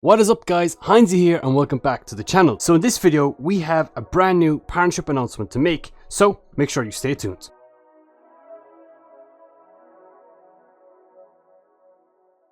What is up guys, HynesZ here and welcome back to the channel. So in this video we have a brand new partnership announcement to make, so make sure you stay tuned.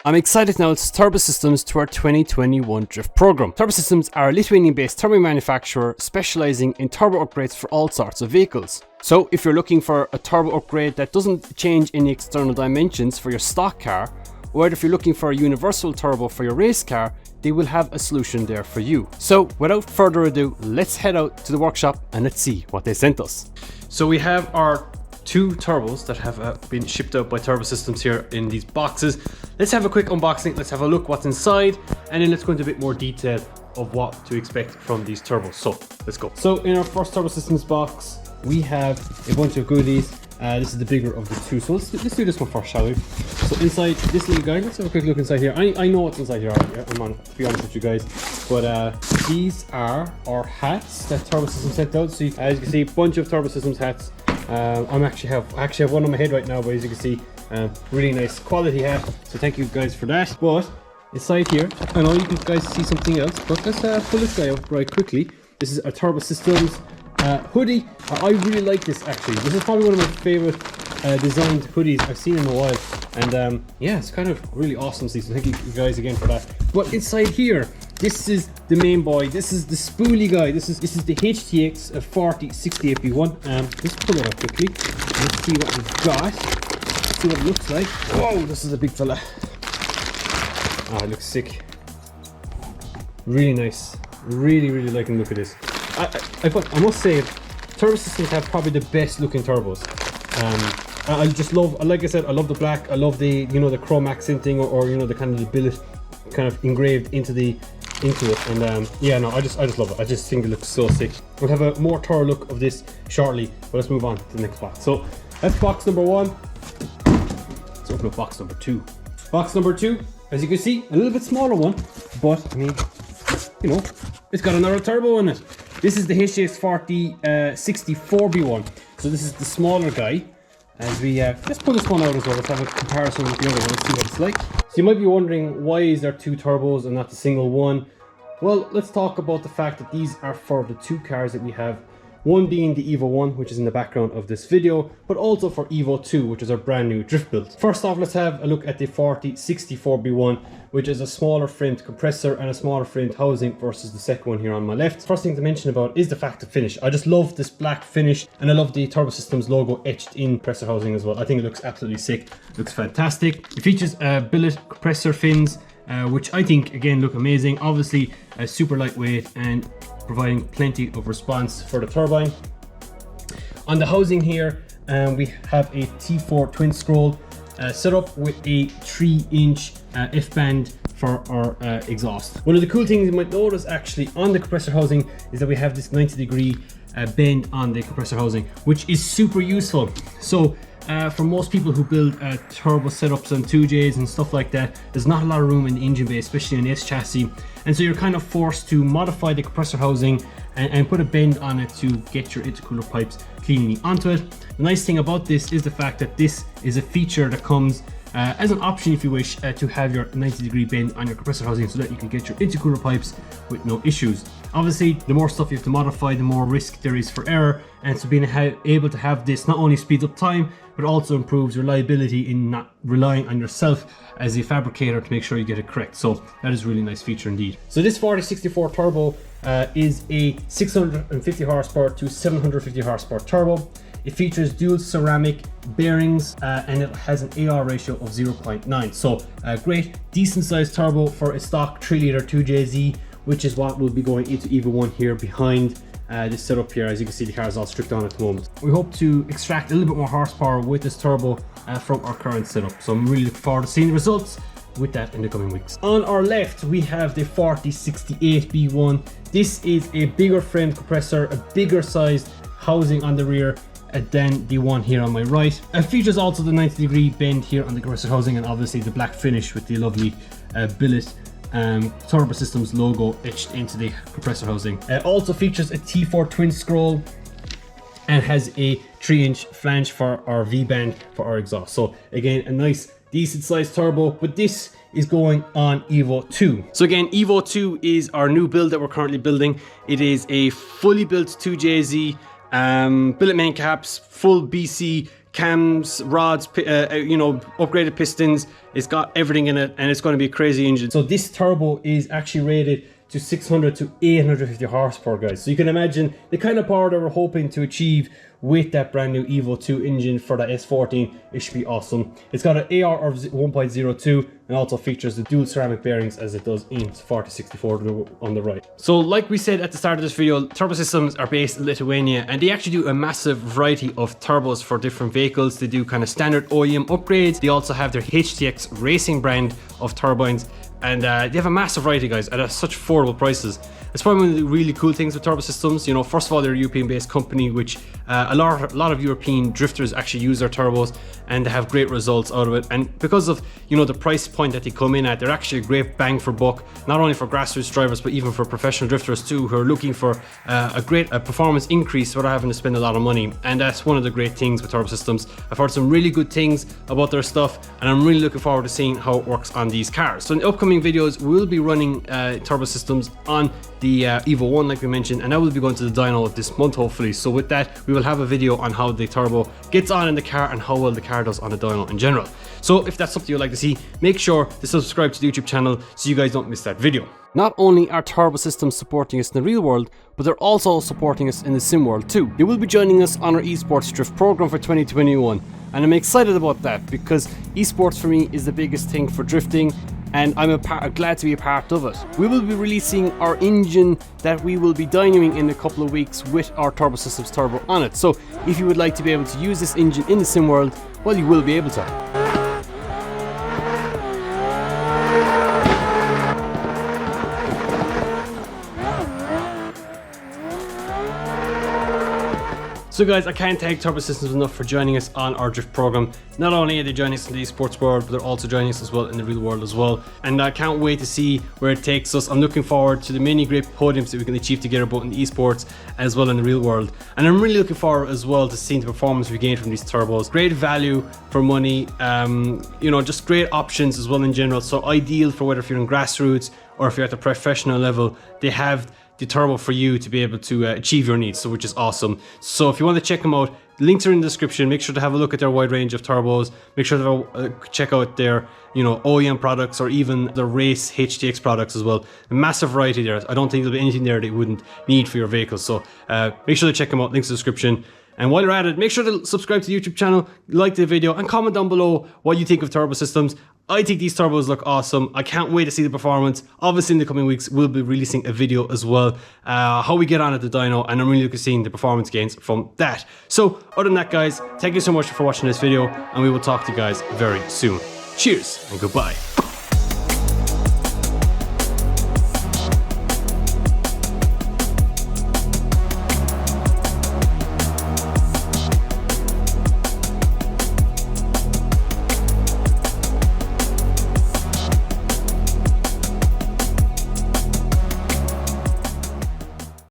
I'm excited now to Turbo Systems to our 2021 drift program. Turbo Systems are a Lithuanian-based turbo manufacturer specializing in turbo upgrades for all sorts of vehicles. So if you're looking for a turbo upgrade that doesn't change any external dimensions for your stock car, or if you're looking for a universal turbo for your race car, they will have a solution there for you. So without further ado, let's head out to the workshop and let's see what they sent us. So we have our two turbos that have been shipped out by Turbo Systems here in these boxes. Let's have a quick unboxing, let's have a look what's inside, and then let's go into a bit more detail of what to expect from these turbos. So let's go. So in our first Turbo Systems box, we have a bunch of goodies. This is the bigger of the two, so let's do this one first, shall we? So inside this little guy, let's have a quick look inside here. I know what's inside here, to be honest with you guys, but these are our hats that Turbo Systems sent out. So as you can see, a bunch of Turbo Systems hats. I actually have one on my head right now, but as you can see, really nice quality hat. So thank you guys for that. But inside here, I know you can guys see something else, but let's pull this guy out right quickly. This is a Turbo Systems hoodie. I really like this actually. This is probably one of my favorite designed hoodies I've seen in a while, and yeah, it's kind of really awesome. So thank you guys again for that. But inside here, this is the main boy. This is the spoolie guy. This is the HTX 4068B1. Let's pull it out quickly. Let's see what we've got. Let's see what it looks like. Whoa, this is a big fella. Ah, it looks sick. Really nice. Really liking the look of this. I must say, Turbo Systems have probably the best looking turbos. I just love, like I said, I love the black. I love the, you know, the chrome accenting, or you know, the kind of the billet kind of engraved into it. And yeah, no, I just love it. I just think it looks so sick. We'll have a more thorough look of this shortly, but let's move on to the next box. So that's box number one. Let's open up box number two. Box number two, as you can see, a little bit smaller one, but I mean, you know, it's got another turbo in it. This is the HyperX 4064B1. So this is the smaller guy. As we let's pull this one out as well. Let's have a comparison with the other one. Let's see what it's like. So you might be wondering, why is there two turbos and not the single one? Well, let's talk about the fact that these are for the two cars that we have. One being the Evo 1, which is in the background of this video, but also for Evo 2, which is our brand new drift build. First off, let's have a look at the 4064B1, which is a smaller framed compressor and a smaller framed housing versus the second one here on my left. First thing to mention about is the fact of finish. I just love this black finish, and I love the Turbo Systems logo etched in compressor housing as well. I think it looks absolutely sick. It looks fantastic. It features billet compressor fins, which I think again look amazing. Obviously super lightweight and providing plenty of response for the turbine. On the housing here, we have a T4 twin scroll set up with a 3-inch F-band for our exhaust. One of the cool things you might notice actually on the compressor housing is that we have this 90-degree bend on the compressor housing, which is super useful. So for most people who build turbo setups on 2Js and stuff like that, there's not a lot of room in the engine bay, especially in S chassis, and so you're kind of forced to modify the compressor housing and put a bend on it to get your intercooler pipes cleanly onto it. The nice thing about this is the fact that this is a feature that comes as an option, if you wish, to have your 90-degree bend on your compressor housing so that you can get your intercooler pipes with no issues. Obviously, the more stuff you have to modify, the more risk there is for error, and so being able to have this not only speeds up time, but also improves reliability in not relying on yourself as a fabricator to make sure you get it correct. So that is a really nice feature indeed. So this 4064 turbo is a 650 horsepower to 750 horsepower turbo. It features dual ceramic bearings and it has an AR ratio of 0.9. So great, decent sized turbo for a stock 3-liter 2JZ, which is what will be going into Evo 1 here behind this setup here. As you can see, the car is all stripped on at the moment. We hope to extract a little bit more horsepower with this turbo from our current setup. So I'm really looking forward to seeing the results with that in the coming weeks. On our left, we have the 4068B1. This is a bigger framed compressor, a bigger sized housing on the rear than the one here on my right. It features also the 90-degree bend here on the compressor housing, and obviously the black finish with the lovely billet Turbo Systems logo etched into the compressor housing. It also features a T4 twin scroll and has a 3-inch flange for our V-band for our exhaust. So again, a nice decent sized turbo, but this is going on Evo 2. So again, Evo 2 is our new build that we're currently building. It is a fully built 2JZ, billet main caps, full BC cams, rods, you know, upgraded pistons. It's got everything in it, and it's going to be a crazy engine. So this turbo is actually rated to 600 to 850 horsepower, guys. So you can imagine the kind of power that we're hoping to achieve with that brand new Evo 2 engine for the S14. It should be awesome. It's got an AR of 1.02 and also features the dual ceramic bearings as it does in 4064 on the right. So like we said at the start of this video, Turbo Systems are based in Lithuania, and they actually do a massive variety of turbos for different vehicles. They do kind of standard OEM upgrades. They also have their HTX racing brand of turbines, and they have a massive variety, guys, at such affordable prices. It's probably one of the really cool things with Turbo Systems. You know, first of all, they're a European-based company, which a lot of European drifters actually use their turbos, and they have great results out of it. And because of, you know, the price point that they come in at, they're actually a great bang for buck, not only for grassroots drivers, but even for professional drifters too, who are looking for a great performance increase without having to spend a lot of money. And that's one of the great things with Turbo Systems. I've heard some really good things about their stuff, and I'm really looking forward to seeing how it works on these cars. So in the upcoming videos, we'll be running Turbo Systems on the Evo 1, like we mentioned, and I will be going to the dyno this month, hopefully. So with that, we will have a video on how the turbo gets on in the car and how well the car does on the dyno in general. So if that's something you'd like to see, make sure to subscribe to the YouTube channel so you guys don't miss that video. Not only are Turbo Systems supporting us in the real world, but they're also supporting us in the sim world too. They will be joining us on our esports drift program for 2021, and I'm excited about that because esports for me is the biggest thing for drifting, and I'm glad to be a part of it. We will be releasing our engine that we will be dynoing in a couple of weeks with our Turbo Systems turbo on it. So if you would like to be able to use this engine in the sim world, well, you will be able to. So guys, I can't thank Turbo Systems enough for joining us on our drift program. Not only are they joining us in the esports world, but they're also joining us as well in the real world as well. And I can't wait to see where it takes us. I'm looking forward to the many great podiums that we can achieve together, both in the esports as well in the real world. And I'm really looking forward as well to seeing the performance we gain from these turbos. Great value for money, you know, just great options as well in general. So ideal for whether if you're in grassroots or if you're at the professional level, they have the turbo for you to be able to achieve your needs, so which is awesome. So if you want to check them out, links are in the description. Make sure to have a look at their wide range of turbos. Make sure to check out their, you know, OEM products or even the race HTX products as well. A massive variety there. I don't think there'll be anything there that you wouldn't need for your vehicle. So make sure to check them out. Links in the description. And while you're at it, make sure to subscribe to the YouTube channel, like the video, and comment down below what you think of Turbo Systems. I think these turbos look awesome. I can't wait to see the performance. Obviously in the coming weeks, we'll be releasing a video as well, how we get on at the dyno, and I'm really looking to seeing the performance gains from that. So other than that, guys, thank you so much for watching this video, and we will talk to you guys very soon. Cheers and goodbye.